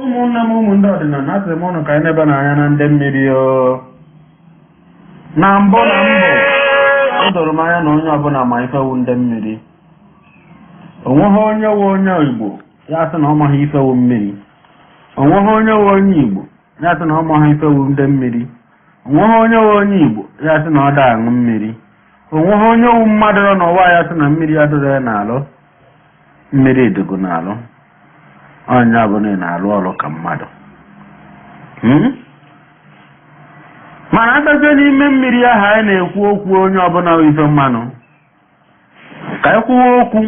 Ụmụnne m ụmụnne ọdịnala asị m ụnụ ka anyị nebe n'anya na ndị mmiri na mbụ o doro m anya na onye ọbụla ma ifewu ndị mmiri. Onweghị onye wụ onye Igbo ya sị na ọ maghị ifewu mmiri. Onweghị onye wụ onye Igbo ya sị na ọ maghị ifewu ndị mmiri. Onweghị onye wụ onye Igbo ya sị na ọ da aṅụ mmiri. Onweghị onye wụ mmadụ nọ n'ụwa ya sị na mmiri adịrị ya n'alụ. Mmiri edogo n'alụ. Onye abụọ na-alụ ọrụ ka mmadụ. Mana abịazie n'ime mmiri ahụ anyị na-ekwu okwu onye ọbụla ife mmanụ. Ka anyị kwuo okwu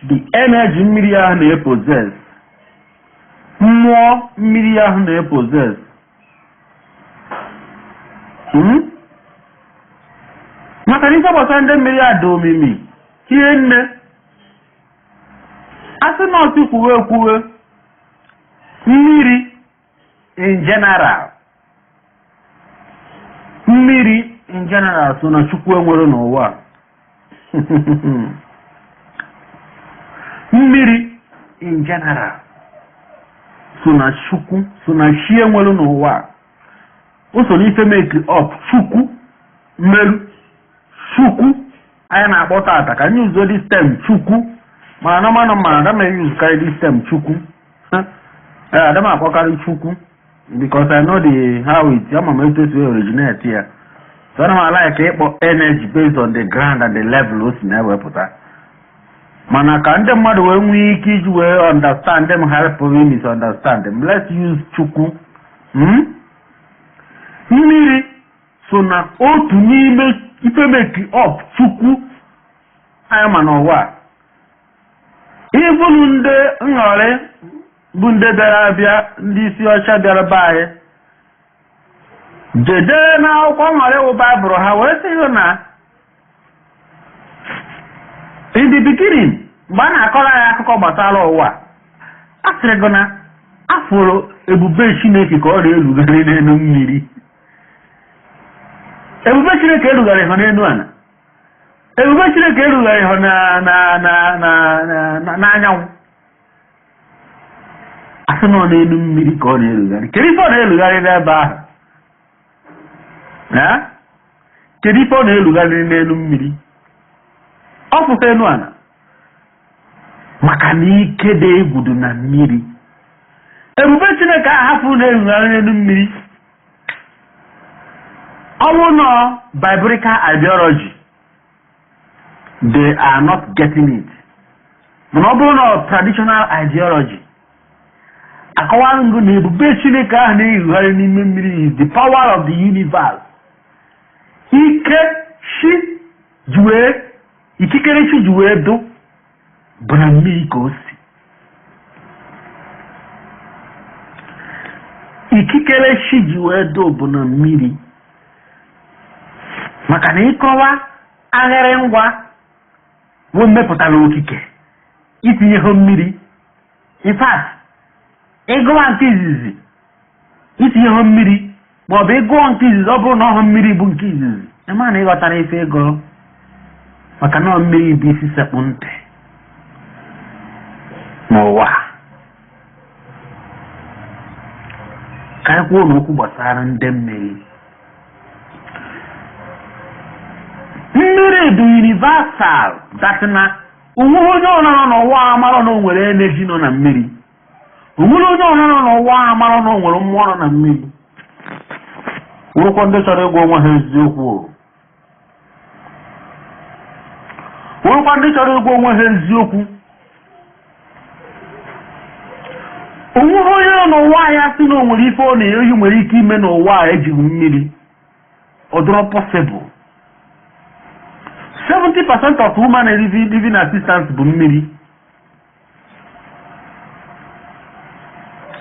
the energy mmiri ahụ na-epozes. Mmụọ mmiri ahụ na-epozes. Maka na ife gbasara ndị mmiri a dị omimi ihe nne. Asị nọọsụ kwuwe mmiri in general. Mmiri in general so na Chukwu enwere n'ụwa. Mmiri in general so na Chukwu so na chi enwere n'ụwa. O so n'ife make up Chukwu meru Chukwu anyị na-akpọ tata ka anyị uzo this term Chukwu. Mana I don't use carry this term Chukwu. I don't carry Chukwu because I know how it originate here. So I don't like energy based on the ground and the level of never put that. Mana can them mother when we kids will understand them help we misunderstand them. Let's use Chukwu. Mmiri so na otu n'ime ife make up Chukwu I am an what. Even ndị nghọrị bụ ndị bịara abịa ndị isi ọcha bịara be anyị jede na akwụkwọ nghọrị wụ Baịbụl ha wee sị na in the beginning mgbe a na-akọrọ anyị akụkọ gbasara ụwa a sịrị gị na afụrụ ebube Chineke ka ọ na-erugharị n'elu mmiri. Ebube Chineke erugharị ha n'elu ana. Ebube Chineke erugharị ha n'anyanwụ. Asị nọ n'elu mmiri ka ọ na-erugharị. Kedu ife ọ na-erugharị n'ebe ahụ? Kedu ife ọ na-erugharị n'elu mmiri? Ọ fụfe enu ana. Maka na ike dị egwudu na mmiri. Ebube Chineke ahapụ na-erugharị n'elu mmiri. Ọ bụ nọ biblical ideology. They are not getting it. But traditional ideology. Akawangu na ebube Chineke ahụ na-erugharị n'ime mmiri is the power of the universe. Ikikere chi jiwe do bụ na mmiri ka o si. Ikikere chi jiwe do bụ na mmiri. Maka na ịkọwa agharị ngwa wọ́n mẹ́pọ̀tàlá okike itinye ha mmiri. In fact ịgụwa nke izizi itinye ha mmiri maọbụ ịgụọ nke izizi ọ bụrụ na ọha mmiri bụ nke izizi ema na ịghọtara ife ego maka na mmiri bụ isi sekpụ ntị n'ụwa. Ka anyị kwuo n'okwu gbasara ndị mmiri. Mmiri bụ universal that na onweghị onye ọnọ n'ụwa amara na o nwere energy nọ na mmiri. Onweghị onye ọnọ n'ụwa amara na o nwere mmụọ nọ na mmiri. Wụrụkwa ndị chọrọ ịgwa onwe ha eziokwu. Wụrụkwa ndị chọrọ ịgwa onwe ha eziokwu. Onweghị onye nọ n'ụwa ya sị na o nwere ife ọ na-eyi nwere ike ime n'ụwa ejighị mmiri. Ọ dịrọ possible. 70% of women living assistance bụ mmiri.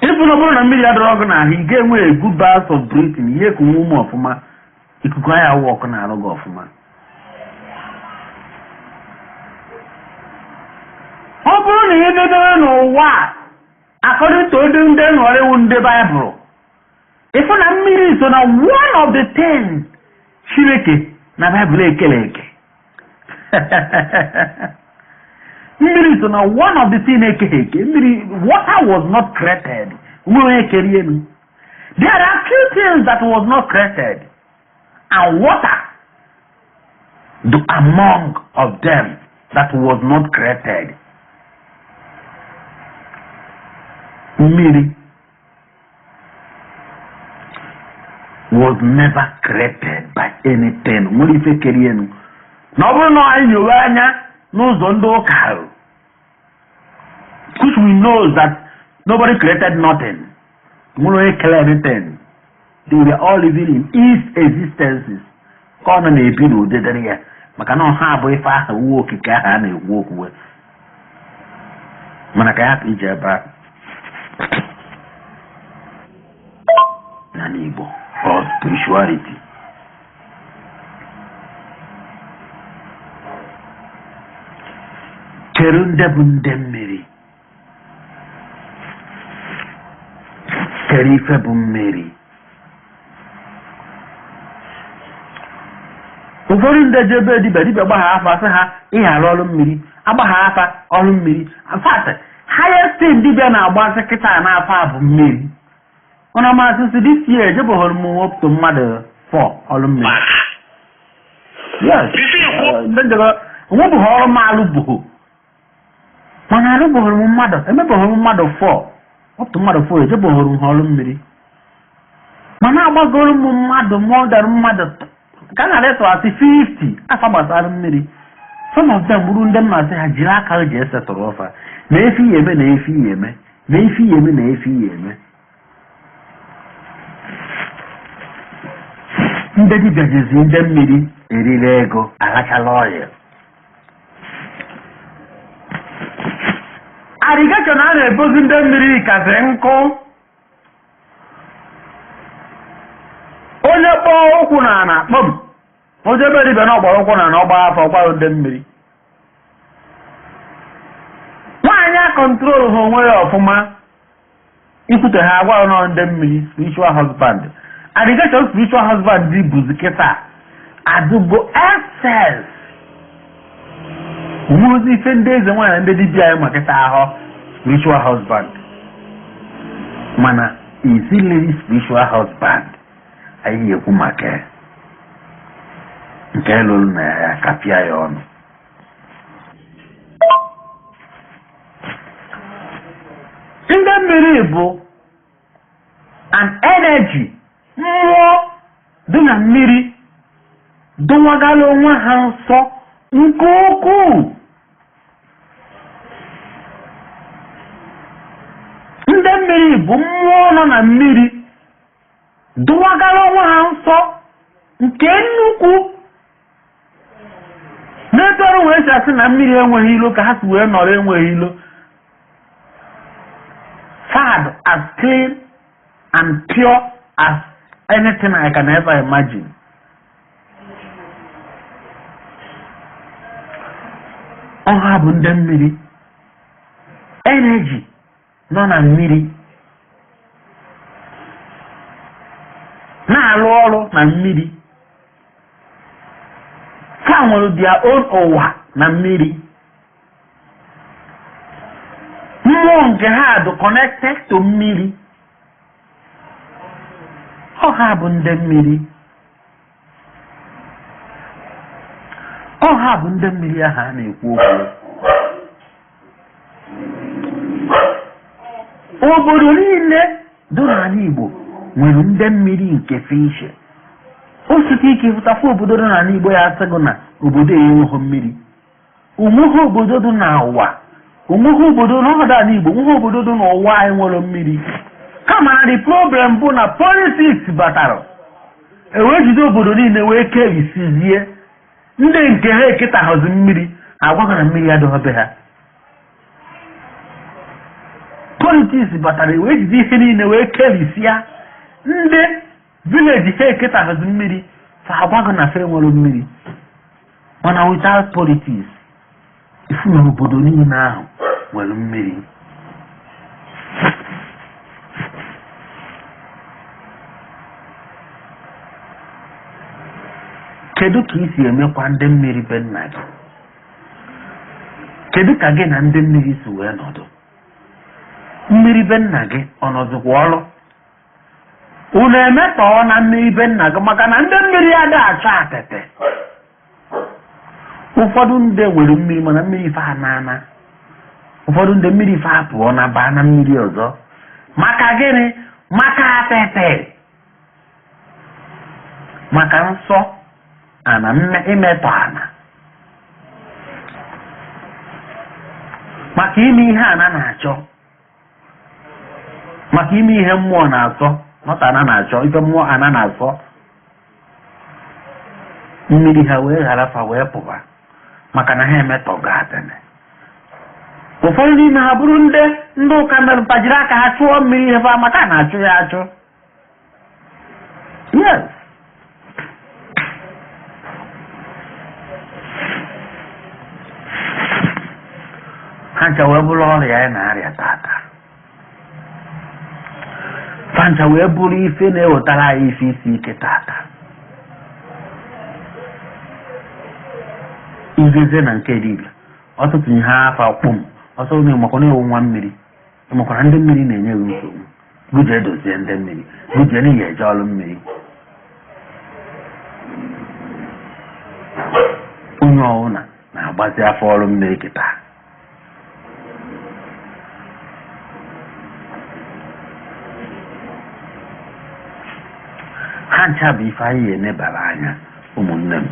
Ịfụ na ọ bụrụ na mmiri adịrọ ọgụ n'ahụ ị ga-enwe a good balance of breathing ihe ka ume ọfụma ikuku anya awụ ọkụ na-arụ gị ọfụma. Ọ bụrụ na ihe dedere n'ụwa according to ndị nghọrị iwu ndị Baịbụl ịfụ na mmiri so na one of the 10 Chineke na Baịbụl ekele eke. Mmiri so now one of the things water was not created. There are two things that was not created, and water, among of them that was not created. Mmiri was never created by anything. Which we know that nobody created nothing. Anything. They were all living in its existences. Igbo or spirituality. Kerunde bundemmiri. Kerife bummiri. Ụfọdụ ndị jebe dibịa gbagha afa sị ha ihe alụ ọrụ mmiri agbagha afa ọrụ mmiri. In fact, highest thing dibịa na-agba kịta n'afa bụ mmiri. Ona masisi this year jebo hormu up to mother for all me. Yes. Then jaga wo bo horo malu bo. Mana ro bo hormu mother. Eme bo hormu mother for up to mother for jebo hormu holo mmiri. Mana agbagoro mu mother more than mother. Kana leto ati 50 afa gbasara mmiri. Some of them buru ndem na say hajira aka je setoro ofa. Na efi yeme na efi yeme. Na efi yeme na efi yeme. Ndị dibịa jezi ndị mmiri eriri ego agachala ọrịa. Irrigation a na-ebozi ndị mmiri kasị nkụ. Onye kpọọ ụkwụ na ana kpọm. Onye ebe dibịa na ọgbara ụkwụ na ana ọgba afọ ọgbara ndị mmiri. Nwaanyị a kọntrol ha onwe ya ọfụma. Ikwute ha agwa nọ ndị mmiri spiritual husband. Irrigation spiritual husband di buziketa adugo excess. Umuzi ife ndị eze nwanyị ndị dibịa ya maketa ahụ spiritual husband. Mana easily spiritual husband ayi ekwu maka nke lolu na ya kapịa ya ọnụ. Ndị mmiri bụ an energy. Mmụọ dị na mmiri dọwagala onwe ha nsọ nke ukwuu. Ndị mmiri bụ mmụọ nọ na mmiri dọwagala onwe ha nsọ nke nnukwu. N'etoro wee si asị na mmiri enweghị ilo ka ha si wee nọrọ enweghị ilo. Sad as clean and pure as anything I can ever imagine. Ọha bụ ndị mmiri. Energy nọ na mmiri. Na-alụ ọrụ na mmiri. Ha nwere their own ụwa na mmiri. Mmụọ nke ha dị connected to mmiri. Ọha bụ ndị mmiri. Ọha bụ ndị mmiri ahụ a na-ekwu okwu. Obodo niile dị n'ala Igbo nwere ndị mmiri nke fish. Osike ike fụtakwa obodo dị n'ala Igbo ya asịgụ na obodo enweghị mmiri. Onweghị obodo dị n'ụwa. Onweghị obodo n'ọhụrụ ala Igbo. Onweghị obodo dị n'ụwa anyị nwere mmiri. Kama na the problem bụ na politics batara. Ewejide obodo niile wee kerisizie. Ndị nke ha eketaghịzi mmiri agwaghị na mmiri adịghị ha. Politics batara ewejide ihe niile wee kerisia. Ndị village ha eketaghịzi mmiri fa agwaghị na fa enwere mmiri. Mana without politics, ifu na obodo niile ahụ nwere mmiri. Kedu ka isi emekwa ndị mmiri be nna gị? kedu ka gị na ndị mmiri si wee nọdụ mmiri be nna gị ọ nọzikwa ọrụ unu emetọọ na mmiri be nna gị maka na ndị mmiri ada achọ atete ụfọdụ ndị nwere mmiri mana mmiri ife anana ụfọdụ ndị mmiri ife apụọ na baa na mmiri ọzọ maka gịnị maka atete maka nsọ ana imetọ ana maka ime ihe ana na-achọ maka ime ihe mmụọ na-asọ nọta ana na-achọ ife mmụọ ana na-asọ mmiri ha wee gharafa wee pụba maka na ha emetọgo atene ụfọdụ n'ime ha bụrụ ndị ụka merụpajiri aka ha chụọ mmiri ihe fa maka na-achụ ya achụ yes ha ncha wee bụrụ ọrịa ya na-arịa tata fancha wee bụrụ ife na-ewetara anyị ife isi ike tata izeze na nke dibịa ọtụtụ ihe afa kpụm ọsọ na-emakwana ewu nwa mmiri emakwana ndị mmiri na-enye gị nsogbu guje dozie ndị mmiri guje na ihe eje ọrụ mmiri onye ọwụna na-agbazi afọ ọrụ mmiri kịta ha ncha bụ ife anyị enebara anya ụmụnne m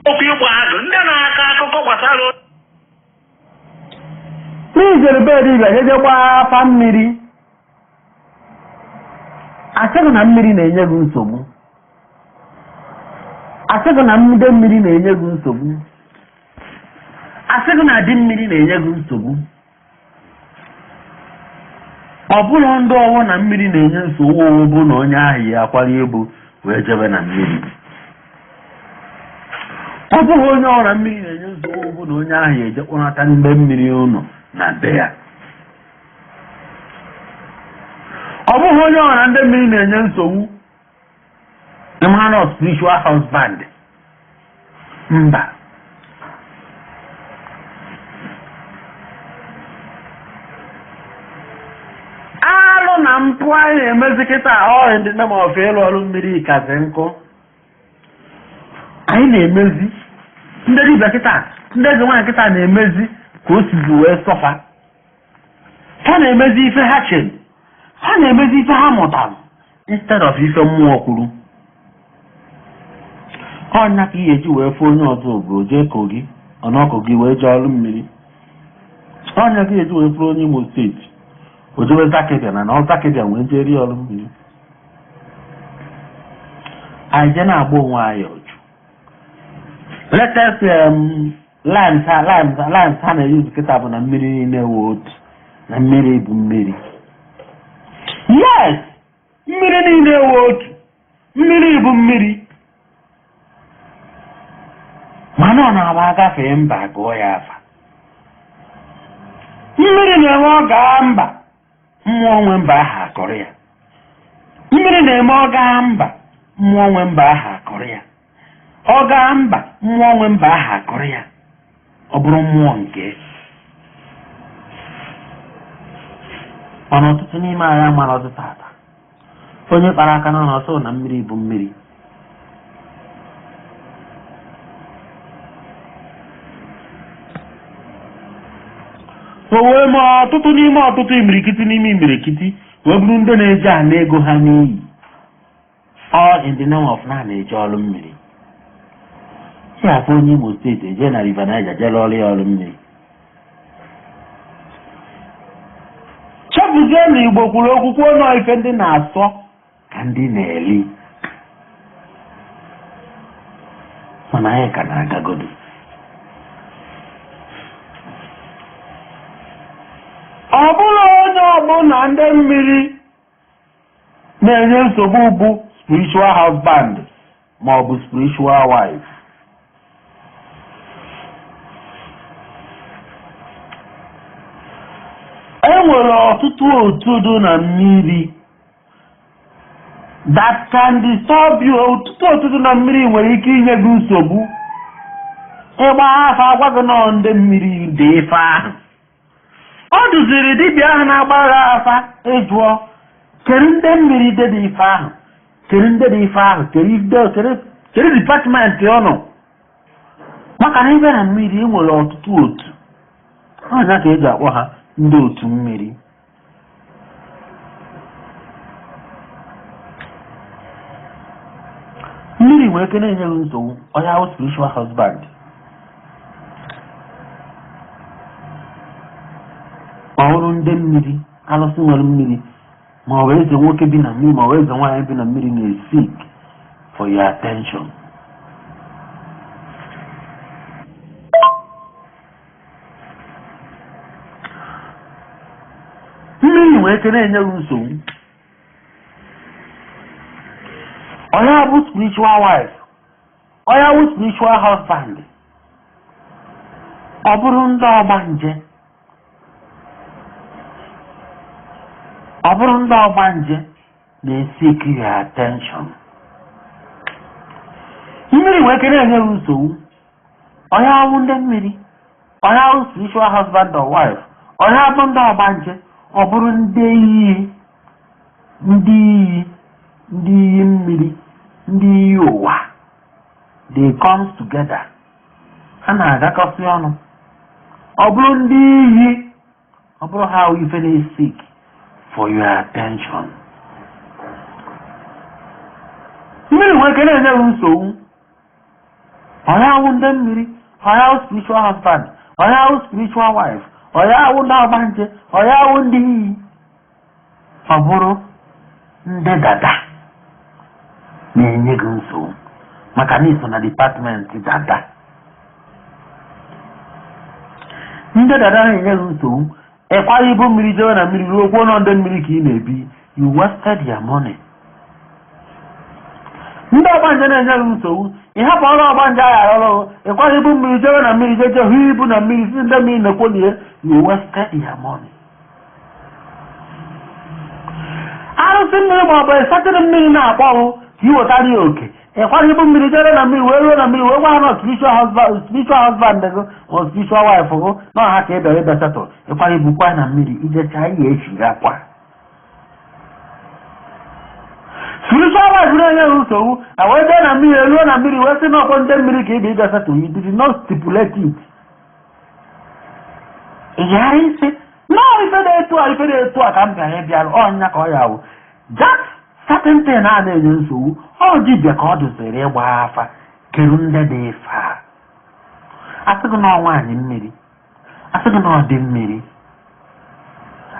okwu ịgba agụ ndị na-akọ akụkọ gbasara n'ijere be dibịa jeje gbaa afa mmiri asịgụ na mmiri na-enye gị nsogbu asịgụ na mmude mmiri na-enye gị nsogbu asịgụ na dị mmiri na-enye gị nsogbu ọ bụrụ ndị ọwụ na mmiri na-enye nsogbu owu bụ na onye ahụ ya akwara ebu wee jebe na mmiri ọ bụghị onye ọrụ mmiri na-enye nsogbu bụ na onye ahụ ejekpọnata mgbe mmiri ụnọ na be ya ọ bụghị onye ọrụ ndị mmiri na-enye nsogbu ịmara spiritual husband mba alụ na mpụ anyị na-emezi kịta ọhịa ndị nne ma ofe ịlụ ọrụ mmiri kasị nkụ anyị na-emezi ndị dibịa kịta ndị eze nwaanyị kịta na-emezi ka o sizi wee sọfa ha na-emezi ife ha chere ha na-emezi ife ha mụtara instead of ife mmụọ kwuru ọnya ka ihe eji wee fụ onye ọzọ obodo jee kogi ọnọkụ gị wee jee ọrụ mmiri ọnya ka ihe eji wee fụrụ onye Imo steeti o jewe Zakịbịa na ọ Zakịbịa wee jee rie ọrụ mmiri anyị je na-agba onwe anyị ọjụ latest lines ha na-eyuzu kịta bụ na mmiri niile wee otu na mmiri bụ mmiri yes mmiri niile wee otu mmiri bụ mmiri mana ọ na-agba agafee mba gụọ ya afa mmiri na-eme ọ gaa mba mmụọ nwe mba ahụ akọrọ ya mmiri na-eme ọ gaa mba mmụọ nwe mba ahụ akọrọ ya ọ gaa mba mmụọ nwe mba ahụ akọrọ ya ọ bụrụ mmụọ nke mana ọtụtụ n'ime anyị amara ọtụtụ ata onye kpara aka n'ọnụ ọsọ na mmiri bụ mmiri o wee ma ọtụtụ n'ime ọtụtụ imirikiti n'ime imirikiti wee bụrụ ndị na-eji ana ego ha n'iyi all in the name of na na-eje ọrụ mmiri si afọ onye Imo steeti eje na River Niger jere ọrụ ya ọrụ mmiri chọpụzie na Igbo kwuru okwu kwuo nọ ife ndị na-asọ ka ndị na-eli mana anyị ka na-agagodo ọ bụrụ onye ọbụla ndị mmiri na-enye nsogbu bụ spiritual husband ma ọ bụ spiritual wife enwere ọtụtụ otu dị na mmiri that can disturb you. Ọtụtụ otu dị na mmiri nwere ike inye gị nsogbu. Ịgba afa agwa gị nọ ndị mmiri dị ife ahụ. Ọ dụziri dibịa ahụ na-agbagha afa ịjụọ kedu ndị mmiri dị ife ahụ, kedu ndị dị ife ahụ, kedu dipatịmentị ọ nọ. Maka na ibe na mmiri nwere ọtụtụ otu. Ọnya ka eji akpọ ha ndị otu mmiri. Mmiri nwere ike na-enye gị nsogbu, onye ahụ spiritual husband. Ma ọ bụrụ ndị mmiri, alụsị nwere mmiri, ma ọ bụ eze nwoke bi na mmiri, ma ọ bụ eze nwaanyị bi na mmiri na-seek for your attention. Mmiri nwere ike na-enye gị nsogbu. Onye bụ spiritual wife, onye bụ spiritual husband, ọ bụrụ ndị ọgbanje, na-seek your attention. Mmiri nwere ike na-enye gị nsogbu. Onye bụ ndị mmiri, onye bụ spiritual husband or wife, onye bụ ndị ọgbanje, ọ bụrụ ndị iyi mmiri, ndị iyi ụwa. They come together. Ha na-agakọsị ọnụ. Ọ bụrụ ndị iyi, ọ bụrụ ha ife na-seek for your attention. Mmiri nwere ike na-enye gị nsogbu. Onye ahụ ndị mmiri, onye ahụ spiritual husband, onye ahụ spiritual wife, onye ahụ ndị ọgbanje, onye ahụ ndị iyi. Ọ bụrụ ndị dada na-enye gị nsogbu maka na iso na dipatịmentị dada. Ndị dada na-enye gị nsogbu. Ịkwara ibu mmiri jewe na mmiri ruo kwuo nọ ndị mmiri ka ị na-ebi. You wasted your money. Ndị ọgbanje na-enye gị nsogbu. Ị hapụ ọrụ ọgbanje ahụ ọrụ. Ịkwara ibu mmiri jewe na mmiri jeje hụ ibu na mmiri si ndị mmiri na-ekwolie. You wasted your money. Arụsị mmiri ma ọ bụ ịsatịrị mmiri na-akpọ ọhụ ka ị wetara ya oke. Ịkwara ibu mmiri jere na mmiri wee ruo na mmiri wee gwa ha na spiritual husband gị ma spiritual wife gị na ọha ka ebe ebe setụrụ. Ịkwara ibukwa na mmiri ijecha ihe echiri akwa. Spiritual wife na-enye gị nsogbu na wee jee na mmiri ruo na mmiri wee sị na ọkpọ ndị mmiri ka ebe ebe setụrụ. You did not stipulate it. Ị ghara isi no ife na-etu a ka m bịara ịbịarụ ọnya ka ọ ya wụ. Just certain thing na-enye nsogbu. Ọ dibịa ka ọ dụziri ịgba afa keru ndị dị ife a. Asị gị na nwaanyị mmiri, asị gị na ọ dị mmiri,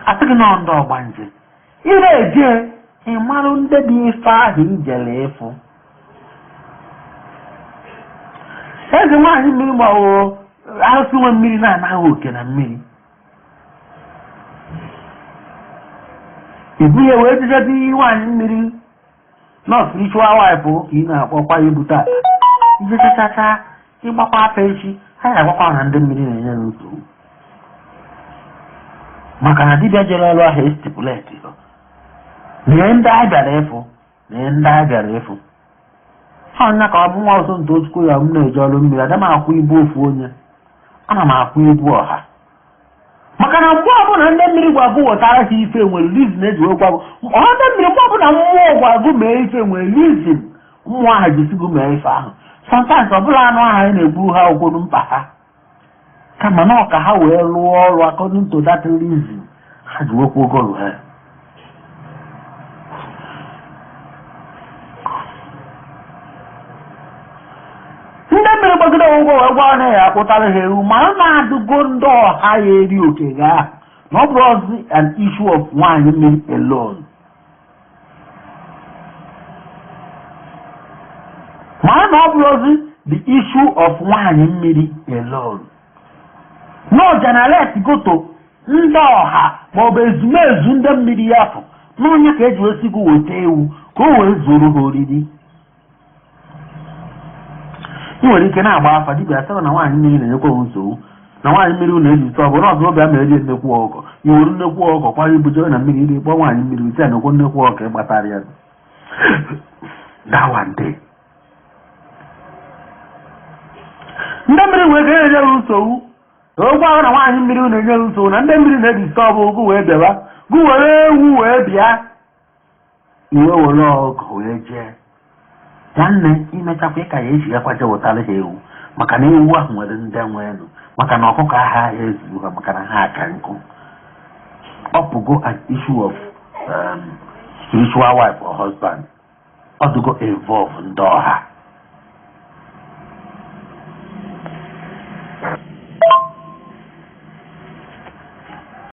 asị gị na ndị ọgbanje. Ị na-eje ịmarụ ndị dị ife ahụ ijele ịfụ. Eze nwaanyị mmiri ma ọ arụsị nwe mmiri na-anaghị oke na mmiri. Ibu ya wee jije dị nwaanyị mmiri na spiritual wife ka ị na-akpọkwa ibu taa. Ijechacha ịgbakwa afa echi, ha ga-agwakwa na ndị mmiri na-enye nsogbu. Maka na dibịa jere ọrụ ahụ estipuleti. Lee ndị a bịara ịfụ. Ọnya ka ọ bụ nwa ọzọ nta ochukwu ya m na-eje ọrụ mmiri, ada m akwụ ibu ofu onye, ana m akwụ ibu ọha. Maka na mgbe ọbụla ndị mmiri gwagụ wetara ha ife nwere rizin eji wee gwagụ. Ndị mmiri mgbe ọbụla mmụọ gwagụ mee ife nwere rizin mmụọ ahụ jisigo mee ife ahụ. Sometimes ọbụla anụ ahụ anyị na-egburu ha ụkwụ mkpa ha. Kama na ọka ha wee rụọ ọrụ according to that reason ha ji wekwa ogolu ha. Ndị mmiri gbagide ụgwọ wee gwa na ya akpụtara ha ewu ma na-adụgo ndị ọha ya eri oke ga na ọ bụrụ an issue of nwaanyị mmiri alone. Ma na ọ bụrụ the issue of nwaanyị mmiri alone. No generate goto ndị ọha ma ọ bụ ezumezu ndị mmiri ya fụ n'onye ka eji esigo weta ewu ka o wee zuru ha oriri. Ị nwere ike na-agba afa dibịa sịrị na nwaanyị mmiri na-enyekwa nsogbu na nwaanyị mmiri unu ejite ọ bụ na ọzọ bịa ma eji nnekwu ọkụkọ iwuru nnekwu ọkụkọ kwara ibujere na mmiri iri kpọọ nwaanyị mmiri ite na-ekwu nnekwu ọkụkọ ịgbatara ya dawande ndị mmiri wee ga-enye ya nsogbu ogwe ahụ na nwaanyị mmiri unu enye nsogbu na ndị mmiri na-ejite ọ bụ gụ wee bịaba gụ were ewu wee bịa iwe were ọkụkọ wee jee nwanne imechakwa ịka ya eji ya kwaje wụtara ha ewu maka na ewu ahụ nwere ndị nweenụ maka na ọkụkọ aha ahịa ezigbo ha maka na ha aka nkụ ọpụgo an issue of spiritual wife or husband ọdụgo involve ndị ọha